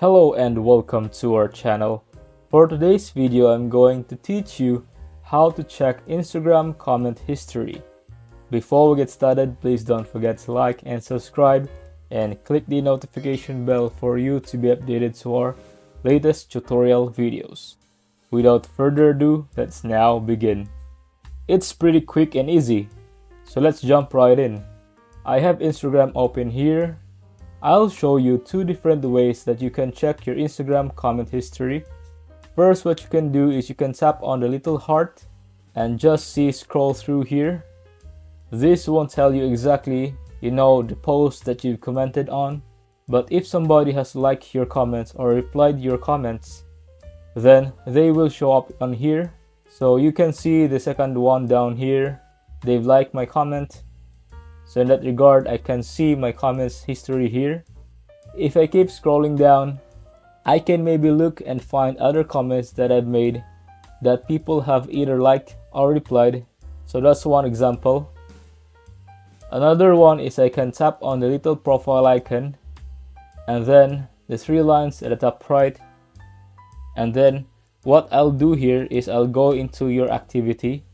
Hello and welcome to our channel. For today's video, I'm going to teach you how to check Instagram comment history. Before we get started, please don't forget to like and subscribe and click the notification bell for you to be updated to our latest tutorial videos. Without further ado, let's now begin. It's pretty quick and easy, so let's jump right in. I have Instagram open here. I'll show you two different ways that you can check your Instagram comment history. First, what you can do is you can tap on the little heart and just scroll through here. This won't tell you exactly, the post that you've commented on, but if somebody has liked your comments or replied your comments, then they will show up on here. So you can see the second one down here. They've liked my comment. So in that regard, I can see my comments history here. If I keep scrolling down, I can maybe look and find other comments that I've made that people have either liked or replied. So that's one example. Another one is I can tap on the little profile icon and then the three lines at the top right. And then what I'll do here is I'll go into your activity.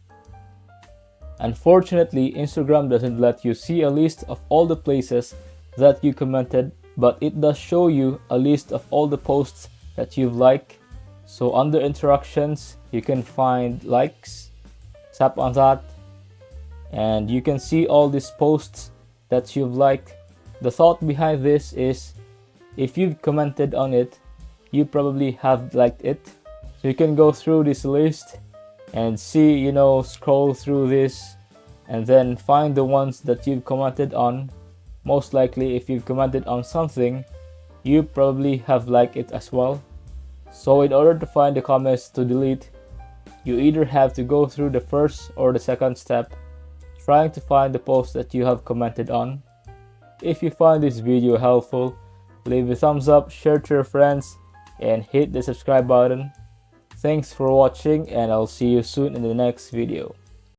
Unfortunately, Instagram doesn't let you see a list of all the places that you commented, but it does show you a list of all the posts that you've liked. So under interactions, you can find likes, tap on that, and you can see all these posts that you've liked. The thought behind this is if you've commented on it, you probably have liked it. So you can go through this list and see, scroll through this and then find the ones that you've commented on. Most likely, if you've commented on something, you probably have liked it as well. So in order to find the comments to delete, you either have to go through the first or the second step, trying to find the post that you have commented on. If you find this video helpful, leave a thumbs up, share to your friends, and hit the subscribe button. Thanks for watching, and I'll see you soon in the next video.